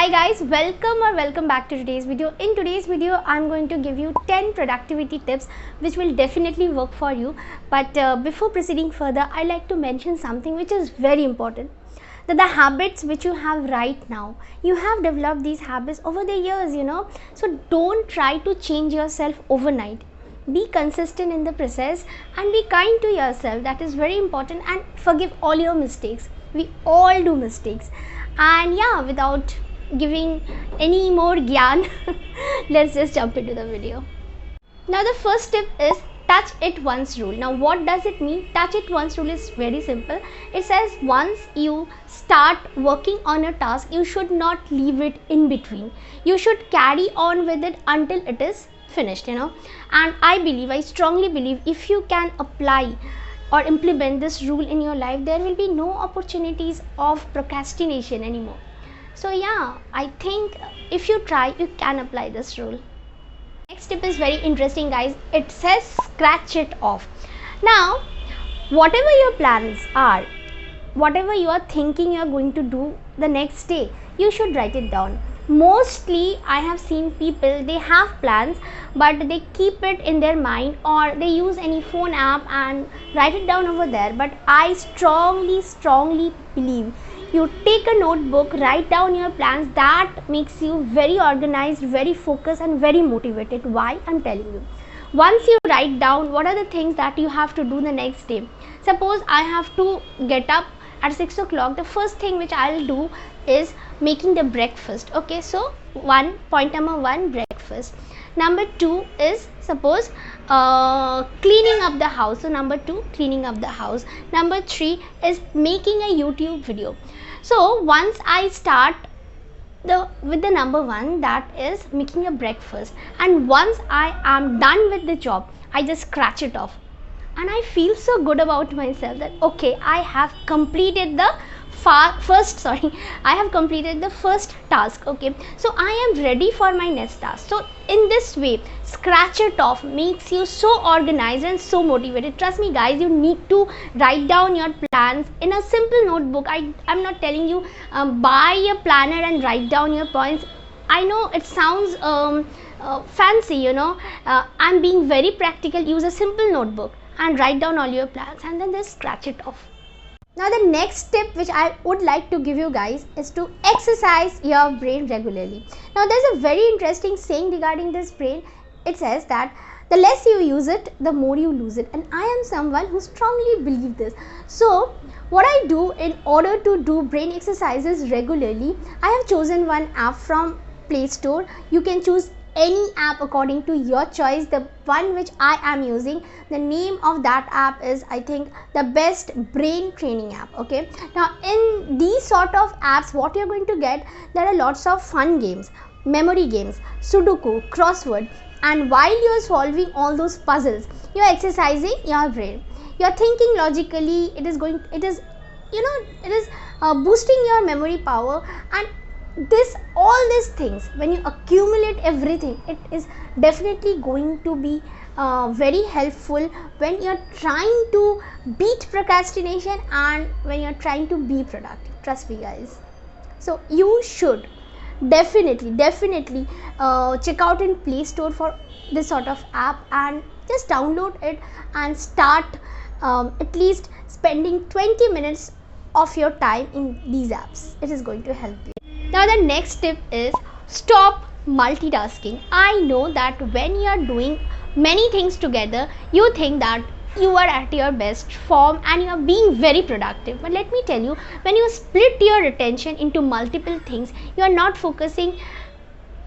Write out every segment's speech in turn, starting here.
Hi guys, welcome back to today's video. In today's video, I'm going to give you 10 productivity tips which will definitely work for you. But before proceeding further, I like to mention something which is very important. That the habits which you have right now, you have developed these habits over the years, So don't try to change yourself overnight. Be consistent in the process and be kind to yourself. That is very important, and forgive all your mistakes. We all do mistakes. And yeah, without giving any more gyan, let's just jump into the video. Now the first tip is touch it once rule. Now what does it mean? Touch it once rule is very simple. It says once you start working on a task, you should not leave it in between. You should carry on with it until it is finished, And I strongly believe, if you can apply or implement this rule in your life, there will be no opportunities of procrastination anymore. So yeah, I think if you try, you can apply this rule. Next tip is very interesting, guys. It says scratch it off. Now, whatever your plans are, whatever you are thinking you are going to do the next day, you should write it down. Mostly I have seen people, they have plans but they keep it in their mind, or they use any phone app and write it down over there. But I strongly believe you take a notebook, write down your plans. That makes you very organized, very focused and very motivated. Why? I'm telling you. Once you write down what are the things that you have to do the next day. Suppose I have to get up at 6 o'clock. The first thing which I'll do is making the breakfast. Okay, so point number one, breakfast. Number two is, suppose cleaning up the house. So number two, cleaning up the house. Number three is making a YouTube video. So once I start with the number one, that is making a breakfast, and once I am done with the job, I just scratch it off. And I feel so good about myself that okay, I have completed the first task. Okay, so I am ready for my next task. So in this way, scratch it off makes you so organized and so motivated. Trust me guys, you need to write down your plans in a simple notebook. I'm not telling you buy a planner and write down your points. I know it sounds fancy, I'm being very practical. Use a simple notebook and write down all your plans and then just scratch it off. Now the next tip which I would like to give you guys is to exercise your brain regularly. Now there's a very interesting saying regarding this brain. It says that the less you use it, the more you lose it. And I am someone who strongly believes this. So what I do in order to do brain exercises regularly, I have chosen one app from Play Store. You can choose any app according to your choice. The one which I am using, the name of that app is, I think, the best brain training app. Okay, now in these sort of apps, what you're going to get, there are lots of fun games, memory games, Sudoku, crossword, and while you're solving all those puzzles, you're exercising your brain. You're thinking logically. It is boosting your memory power. And all these things, when you accumulate everything, it is definitely going to be very helpful when you're trying to beat procrastination and when you're trying to be productive. Trust me guys. So you should definitely check out in Play Store for this sort of app and just download it and start at least spending 20 minutes of your time in these apps. It is going to help you. Now the next tip is stop multitasking. I know that when you are doing many things together, you think that you are at your best form and you are being very productive. But let me tell you, when you split your attention into multiple things, you are not focusing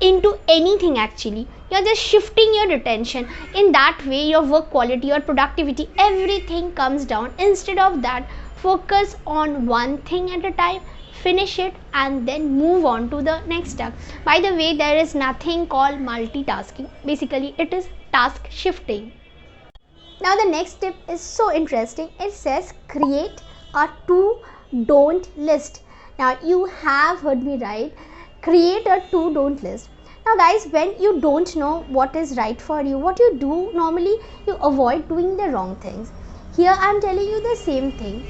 into anything actually. You are just shifting your attention. In that way, your work quality, your productivity, everything comes down. Instead of that, focus on one thing at a time, finish it and then move on to the next task. By the way, there is nothing called multitasking. Basically, it is task shifting. Now the next tip is so interesting. It says create a do-don't list. Now you have heard me right. Create a do-don't list. Now guys, when you don't know what is right for you, what you do normally, you avoid doing the wrong things. Here I am telling you the same thing.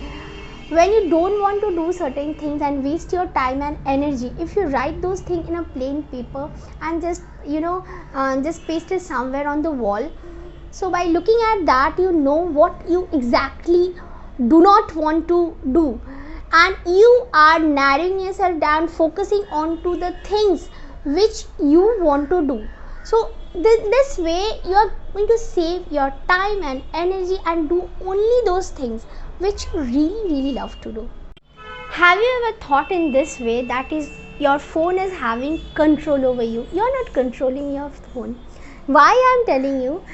when you don't want to do certain things and waste your time and energy, if you write those things in a plain paper and just just paste it somewhere on the wall, so by looking at that you know what you exactly do not want to do, and you are narrowing yourself down, focusing on to the things which you want to do. So this way you are going to save your time and energy and do only those things which you really love to do. Have you ever thought in this way, that is, your phone is having control over you? You are not controlling your phone. Why I am telling you?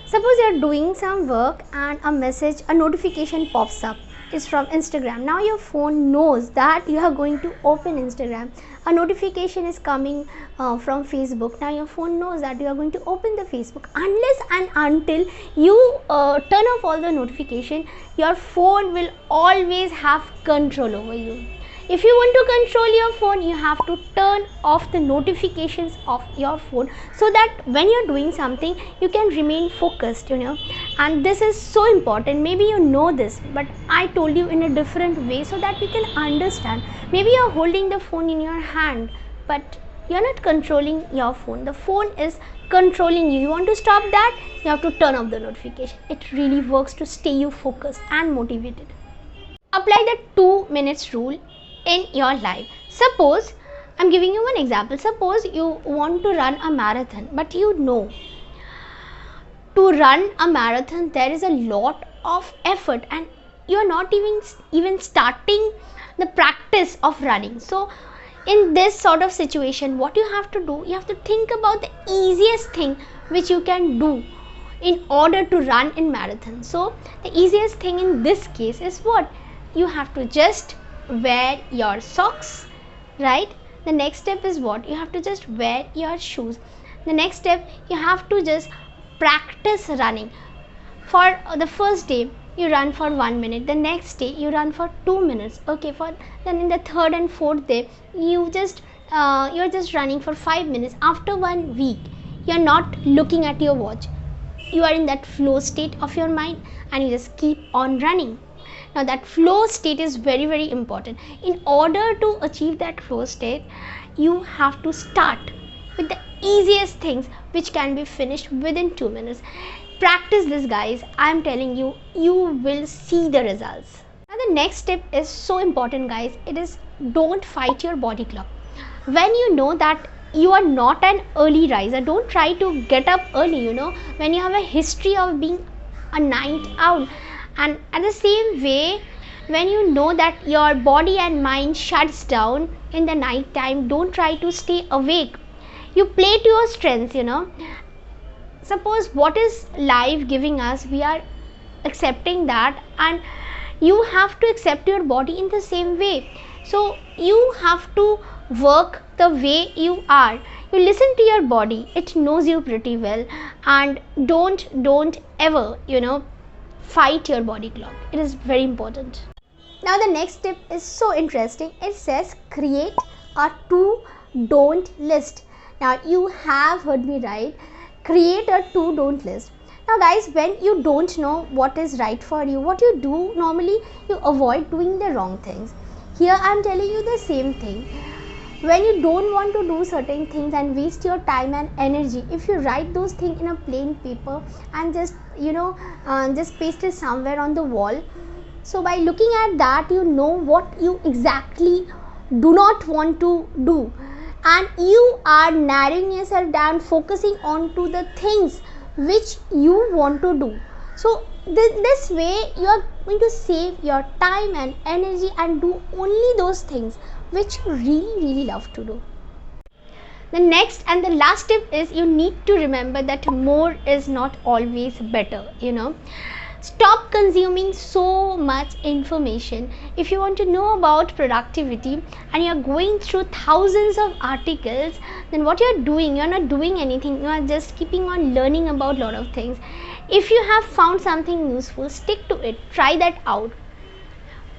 Suppose you are doing some work and a notification pops up. It's from Instagram. Now your phone knows that you are going to open Instagram. A notification is coming from Facebook. Now your phone knows that you are going to open the Facebook. Unless and until you turn off all the notification, your phone will always have control over you. If you want to control your phone, you have to turn off the notifications of your phone, so that when you're doing something, you can remain focused, and this is so important. Maybe you know this, but I told you in a different way so that you can understand. Maybe you're holding the phone in your hand, but you're not controlling your phone. The phone is controlling you. You want to stop that? You have to turn off the notification. It really works to stay you focused and motivated. Apply the 2 minutes rule in your life. Suppose, I'm giving you one example. Suppose you want to run a marathon, but you know to run a marathon there is a lot of effort and you're not even starting the practice of running. So in this sort of situation, what you have to do, you have to think about the easiest thing which you can do in order to run in marathon. So the easiest thing in this case is what? You have to just wear your socks, right? The next step is what? You have to just wear your shoes. The next step, you have to just practice running. For the first day, you run for 1 minute. The next day, you run for 2 minutes. Okay, then in the third and fourth day, you're just running for 5 minutes. After 1 week, you're not looking at your watch. You are in that flow state of your mind and you just keep on running. Now that flow state is very important. In order to achieve that flow state, you have to start with the easiest things which can be finished within 2 minutes. Practice this, guys. I am telling you, you will see the results. Now the next step is so important, guys. It is, don't fight your body clock. When you know that you are not an early riser, don't try to get up early, when you have a history of being a night owl. And at the same way, when you know that your body and mind shuts down in the night time, don't try to stay awake. You play to your strengths, Suppose what is life giving us, we are accepting that, and you have to accept your body in the same way. So you have to work the way you are. You listen to your body, it knows you pretty well, and don't ever, fight your body clock. It is very important. Now the next tip is so interesting. It says create a do-don't list. Now you have heard me right. Create a do-don't list. Now guys, when you don't know what is right for you, what you do normally, you avoid doing the wrong things. Here I am telling you the same thing. When you don't want to do certain things and waste your time and energy, if you write those things in a plain paper and just just paste it somewhere on the wall, so by looking at that you know what you exactly do not want to do, and you are narrowing yourself down, focusing on to the things which you want to do. So this way you are going to save your time and energy and do only those things which you really love to do. The next and the last tip is, you need to remember that more is not always better. Stop consuming so much information. If you want to know about productivity and you are going through thousands of articles, then what you are doing, you are not doing anything. You are just keeping on learning about a lot of things. If you have found something useful, stick to it. Try that out.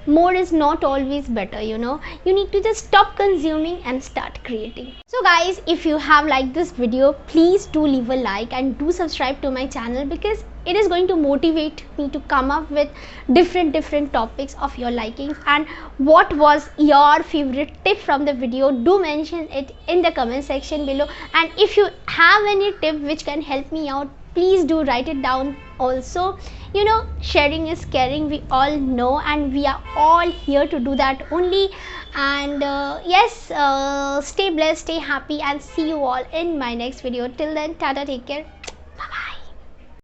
More is not always better, you need to just stop consuming and start creating. So guys, if you have liked this video, please do leave a like and do subscribe to my channel, because it is going to motivate me to come up with different topics of your likings. And what was your favorite tip from the video? Do mention it in the comment section below. And if you have any tip which can help me out, please do write it down also. You know, sharing is caring, we all know, and we are all here to do that only. And yes, stay blessed, stay happy, and see you all in my next video. Till then, tata, take care.